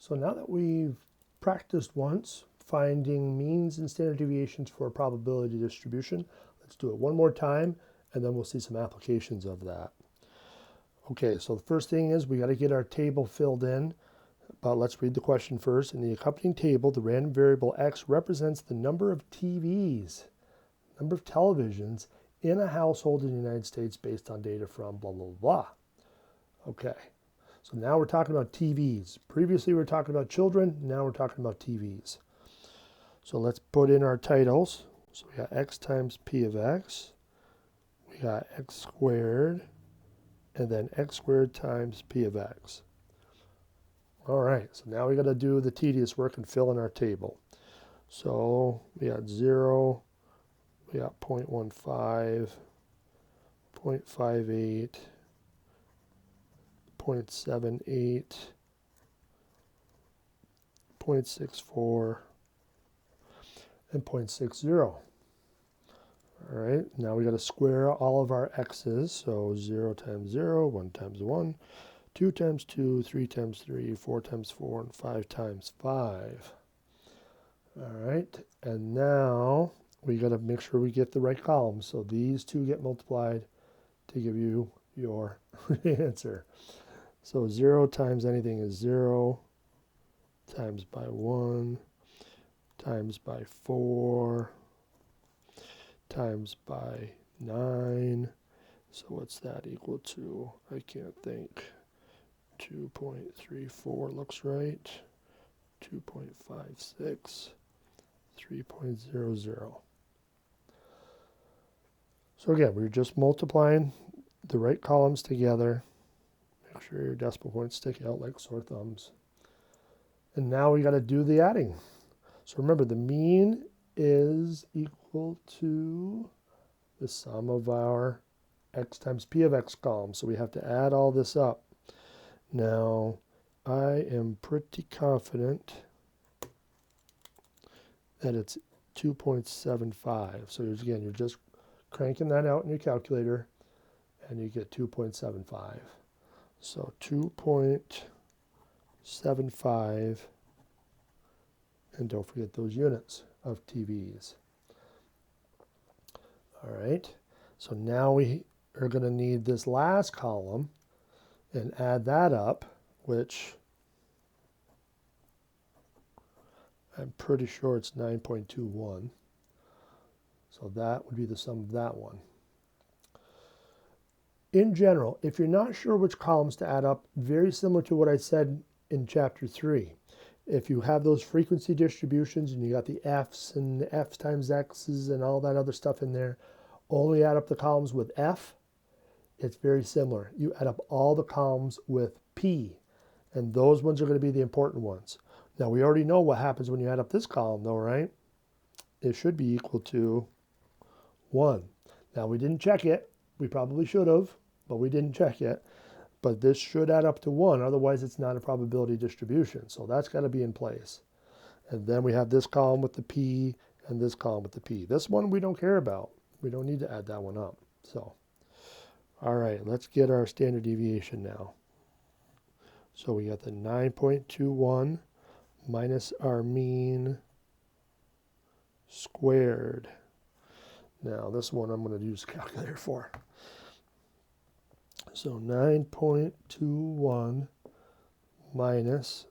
So now that we've practiced once finding means and standard deviations for a probability distribution, let's do it one more time and then we'll see some applications of that. Okay, so the first thing is we got to get our table filled in, but let's read the question first. In the accompanying table, the random variable x represents the number of TVs, number of televisions in a household in the United States based on data from blah, blah, blah. Okay, so now we're talking about TVs. Previously we were talking about children, now we're talking about TVs. So let's put in our titles. So we got x times p of x, we got x squared, and then x squared times p of x. All right, so now we got to do the tedious work and fill in our table. So we got 0, we got 0.15, 0.58, 0.78, 0.64, and 0.60. All right, now we got to square all of our x's. So 0 times 0, 1 times 1, 2 times 2, 3 times 3, 4 times 4, and 5 times 5. All right, and now we got to make sure we get the right columns. So these two get multiplied to give you your answer. So 0 times anything is 0, times by 1, times by 4, times by 9. So what's that equal to? I can't think. 2.34 looks right. 2.56, 3.00. So again, we're just multiplying the right columns together. Make sure your decimal points stick out like sore thumbs. And now we got to do the adding. So remember, the mean is equal to the sum of our x times p of x columns. So we have to add all this up. Now, I am pretty confident that it's 2.75. So again, you're just cranking that out in your calculator and you get 2.75. So 2.75, and don't forget those units of TVs. All right, so now we are going to need this last column and add that up, which I'm pretty sure it's 9.21. So that would be the sum of that one. In general, if you're not sure which columns to add up, very similar to what I said in chapter 3. If you have those frequency distributions and you got the f's and the f times x's and all that other stuff in there, only add up the columns with f. It's very similar. You add up all the columns with p, and those ones are going to be the important ones. Now, we already know what happens when you add up this column, though, right? It should be equal to 1. Now, we didn't check it. We probably should have, but we didn't check it. But this should add up to 1. Otherwise, it's not a probability distribution. So that's got to be in place. And then we have this column with the p and this column with the p. This one we don't care about. We don't need to add that one up. So, all right, let's get our standard deviation now. So we got the 9.21 minus our mean squared. Now this one I'm going to use a calculator for. So 9.21 minus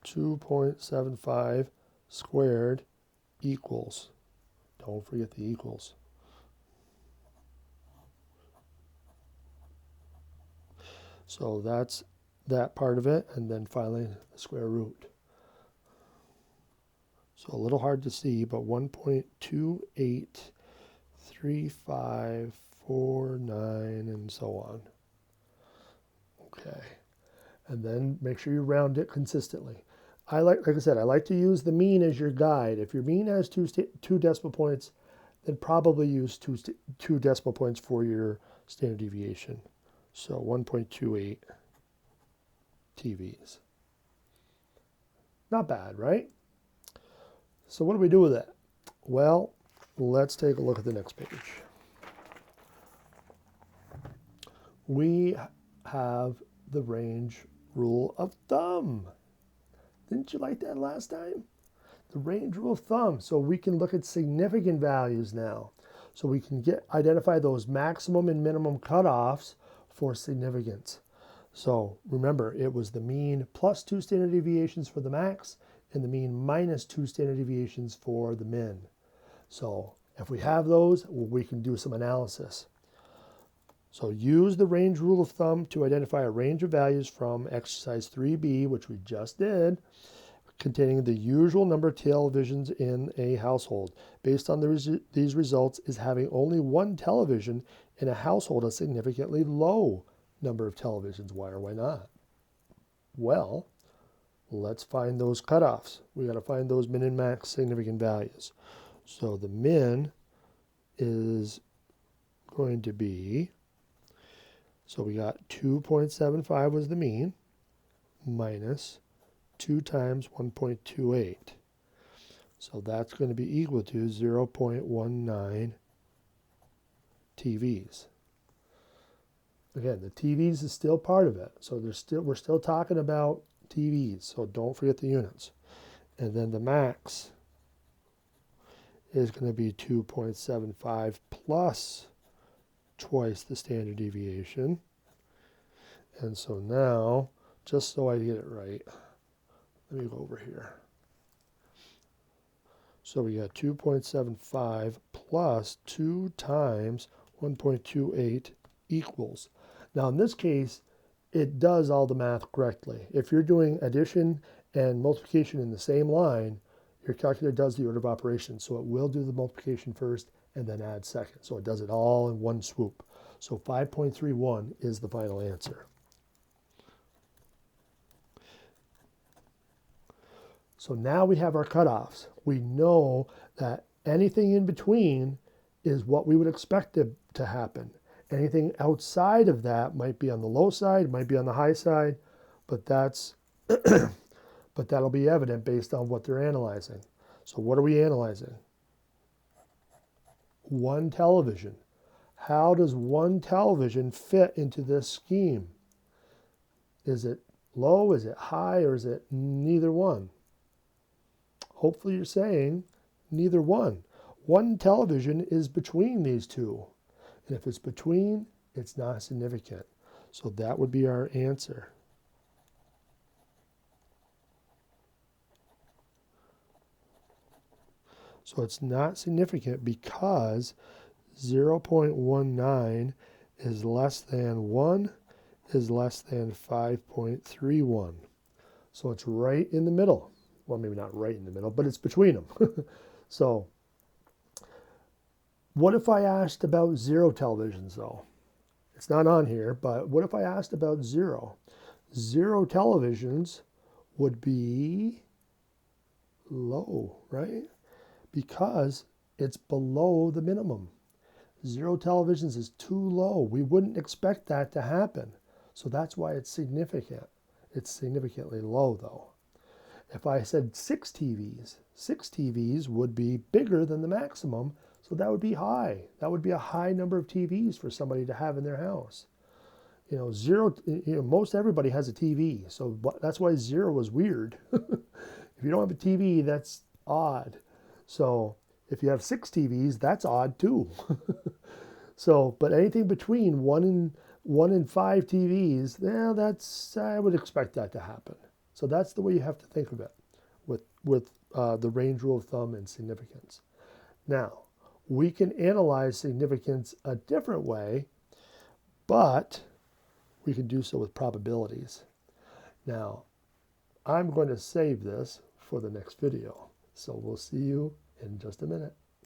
2.75 squared equals, don't forget the equals. So that's that part of it, and then finally the square root. So a little hard to see, but 1.283549 and so on. Okay, and then make sure you round it consistently. Like I said, I like to use the mean as your guide. If your mean has two decimal points, then probably use two decimal points for your standard deviation. So 1.28 TVs. Not bad, right? So what do we do with it? Well, let's take a look at the next page. We have the range rule of thumb. Didn't you like that last time? The range rule of thumb. So we can look at significant values now. So we can identify those maximum and minimum cutoffs for significance. So remember, it was the mean plus 2 standard deviations for the max and the mean minus 2 standard deviations for the min. So if we have those, we can do some analysis. So use the range rule of thumb to identify a range of values from exercise 3B, which we just did, containing the usual number of televisions in a household. Based on these results, is having only one television in a household a significantly low number of televisions? Why or why not? Well, let's find those cutoffs. We got to find those min and max significant values. So the min is going to be, so we got 2.75 was the mean, minus 2 times 1.28. So that's going to be equal to 0.19 TVs. Again, the TVs is still part of it. So we're still talking about TVs. So don't forget the units. And then the max is going to be 2.75 plus twice the standard deviation. And so now, just so I get it right, let me go over here. So we got 2.75 plus 2 times 1.28 equals. Now in this case, it does all the math correctly. If you're doing addition and multiplication in the same line, your calculator does the order of operations. So it will do the multiplication first and then add second. So it does it all in one swoop. So 5.31 is the final answer. So now we have our cutoffs. We know that anything in between is what we would expect to happen. Anything outside of that might be on the low side, might be on the high side, but that's but that'll be evident based on what they're analyzing. So what are we analyzing? One television. How does one television fit into this scheme? Is it low, is it high, or is it neither one? Hopefully you're saying neither one. One television is between these two. And if it's between, it's not significant. So that would be our answer. So it's not significant because 0.19 is less than 1 is less than 5.31. So it's right in the middle. Well, maybe not right in the middle, but it's between them. So what if I asked about 0 televisions though? It's not on here, but what if I asked about 0? 0 televisions would be low, right? Because it's below the minimum. 0 televisions is too low. We wouldn't expect that to happen. So that's why it's significant. It's significantly low though. If I said 6 TVs would be bigger than the maximum, so that would be high. That would be a high number of TVs for somebody to have in their house. You know, 0, most everybody has a TV, so that's why 0 is weird. If you don't have a TV, that's odd. So if you have 6 TVs, that's odd too. So, but anything between 1 and 5 TVs, yeah, I would expect that to happen. So that's the way you have to think of it with the range rule of thumb and significance. Now, we can analyze significance a different way, but we can do so with probabilities. Now, I'm going to save this for the next video. So we'll see you in just a minute.